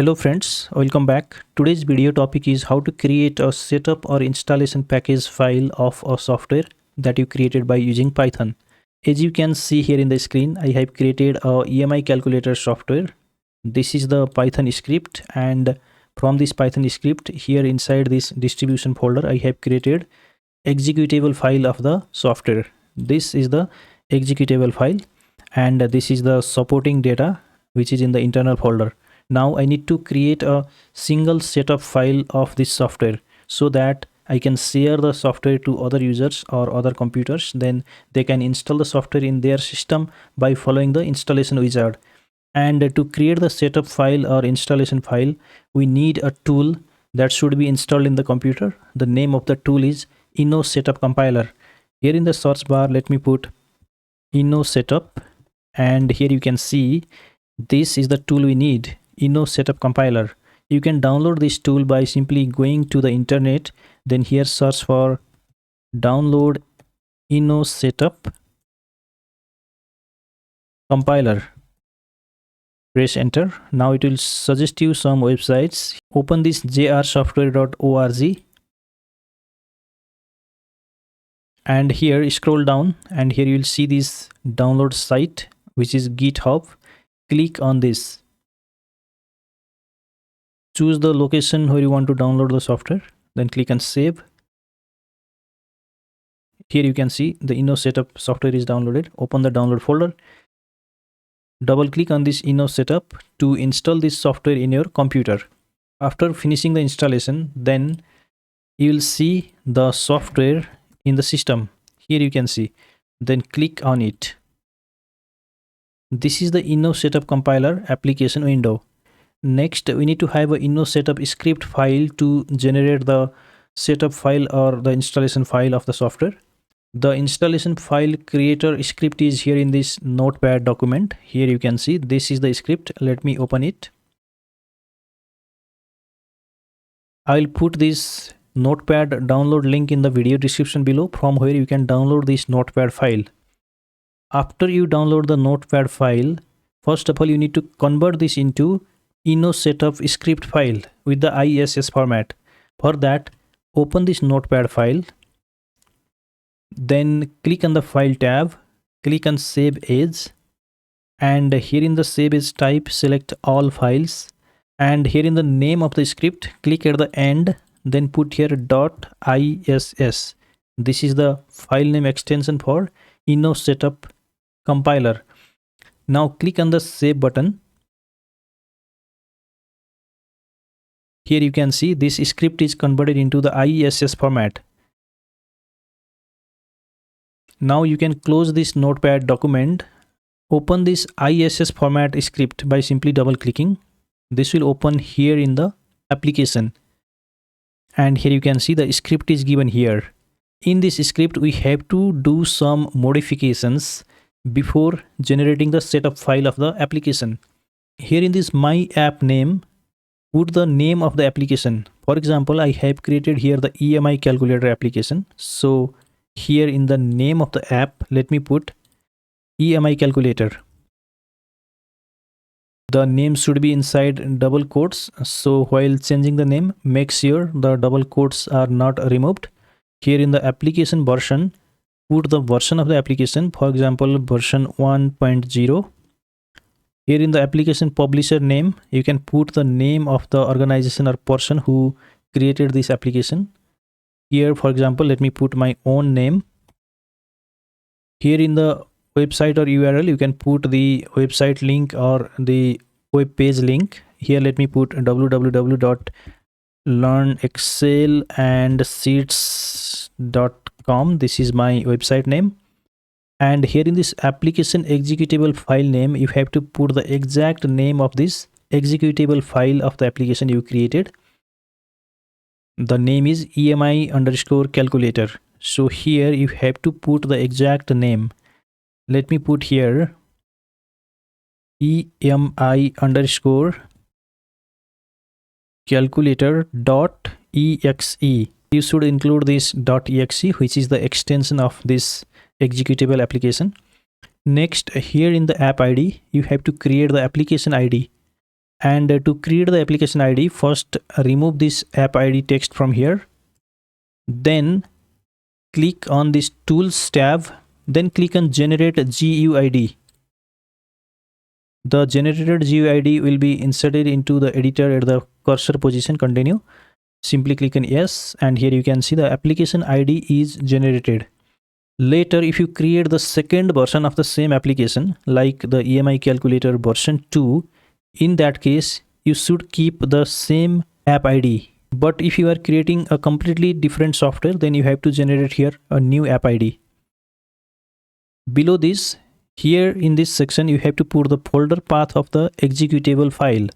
Hello friends, welcome back. Today's video topic is how to create a setup or installation package file of a software that you created by using Python. As you can see here in the screen, I have created a EMI calculator software. This is the Python script, and from this Python script here inside this distribution folder I have created executable file of the software. This is the executable file and this is the supporting data which is in the internal folder. Now I need to create a single setup file of this software so that I can share the software to other users or other computers. Then they can install the software in their system by following the installation wizard. And to create the setup file or installation file, we need a tool that should be installed in the computer. The name of the tool is Inno Setup Compiler. Here in the search bar, let me put Inno Setup, and here you can see this is the tool we need, Inno Setup Compiler. You can download this tool by simply going to the internet, then here search for download Inno Setup Compiler. Press enter. Now it will suggest you some websites. Open this jrsoftware.org and here scroll down, and here you will see this download site which is GitHub. Click on this. Choose the location where you want to download the software, then click on save. Here you can see the Inno Setup software is downloaded. Open the download folder. Double click on this Inno Setup to install this software in your computer. After finishing the installation, then you will see the software in the system. Here you can see. Then click on it. This is the Inno Setup Compiler application window. Next, we need to have a Inno Setup script file to generate the setup file or the installation file of the software. The installation file creator script is here in this notepad document. Here you can see this is the script. Let me open it. I'll put this notepad download link in the video description below, from where you can download this notepad file. After you download the notepad file, first of all you need to convert this into Inno Setup script file with the ISS format. For that, open this notepad file. Then click on the file tab, click on save as, and here in the save as type select all files, and here in the name of the script click at the end, then put here .iss. This is the file name extension for Inno Setup Compiler. Now click on the save button. Here you can see this script is converted into the ISS format. Now you can close this notepad document. Open this ISS format script by simply double clicking. This will open here in the application. And here you can see the script is given here. In this script, we have to do some modifications before generating the setup file of the application. Here in this my app name, put the name of the application. For example, I have created here the EMI calculator application. So here in the name of the app, let me put EMI calculator. The name should be inside double quotes. So while changing the name, make sure the double quotes are not removed. Here in the application version, put the version of the application. For example, version 1.0. Here in the application publisher name, you can put the name of the organization or person who created this application. Here, for example, let me put my own name. Here in the website or URL, you can put the website link or the web page link. Here, let me put www.learnexcelandsheets.com. This is my website name. And here in this application executable file name, you have to put the exact name of this executable file of the application you created. The name is EMI_calculator. So here you have to put the exact name. Let me put here EMI_calculator.exe. You should include this .exe, which is the extension of this executable application. Next, here in the app ID, you have to create the application ID. And to create the application ID, first remove this app ID text from here. Then click on this tools tab. Then click on generate GUID. The generated GUID will be inserted into the editor at the cursor position. Continue. Simply click on yes, and here you can see the application ID is generated. Later, if you create the second version of the same application, like the EMI calculator version 2, in that case, you should keep the same app ID. But if you are creating a completely different software, then you have to generate here a new app ID. Below this, here in this section, you have to put the folder path of the executable file.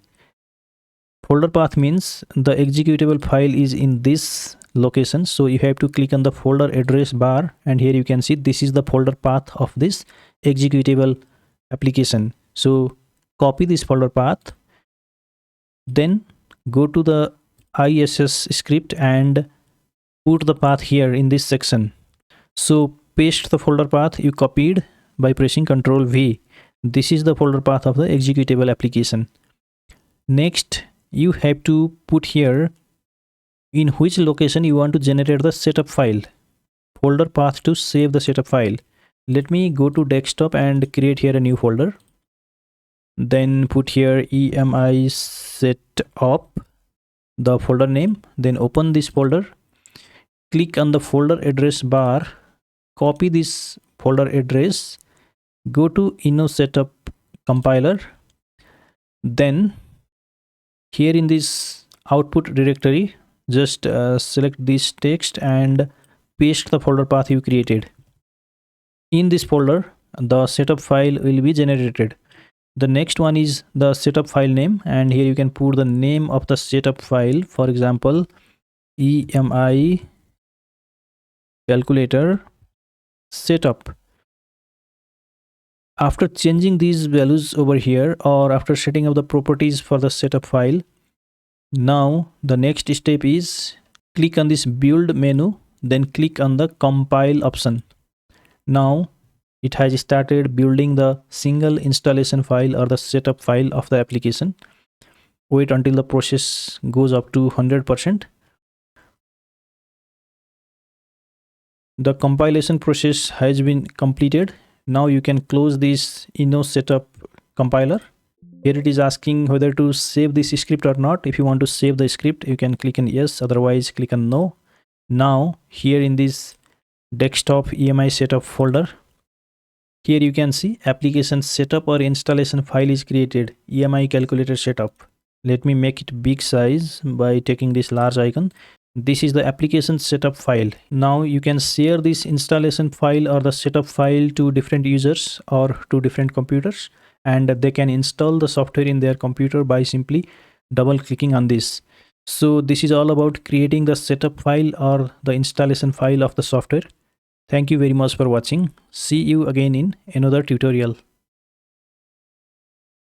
Folder path means the executable file is in this location, so you have to click on the folder address bar, and here you can see this is the folder path of this executable application. So copy this folder path, then go to the ISS script and put the path here in this section. So paste the folder path you copied by pressing Ctrl V. This is the folder path of the executable application. Next, you have to put here in which location you want to generate the setup file, folder path to save the setup file. Let me go to desktop and create here a new folder. Then put here EMI setup, the folder name. Then open this folder. Click on the folder address bar. Copy this folder address. Go to InnoSetup compiler. Then here in this output directory, just select this text and paste the folder path you created. In this folder, the setup file will be generated. The next one is the setup file name, and here you can put the name of the setup file. For example, EMI calculator setup. After changing these values over here, or after setting up the properties for the setup file, now the next step is click on this build menu, then click on the compile option. Now it has started building the single installation file or the setup file of the application. Wait until the process goes up to 100%. The compilation process has been completed. Now you can close this InnoSetup compiler. Here it is asking whether to save this script or not. If you want to save the script, you can click on yes, otherwise click on no. Now here in this desktop EMI setup folder, here you can see application setup or installation file is created, EMI calculator setup. Let me make it big size by taking this large icon. This is the application setup file. Now you can share this installation file or the setup file to different users or to different computers, and they can install the software in their computer by simply double clicking on this. So this is all about creating the setup file or the installation file of the software. Thank you very much for watching. See you again in another tutorial.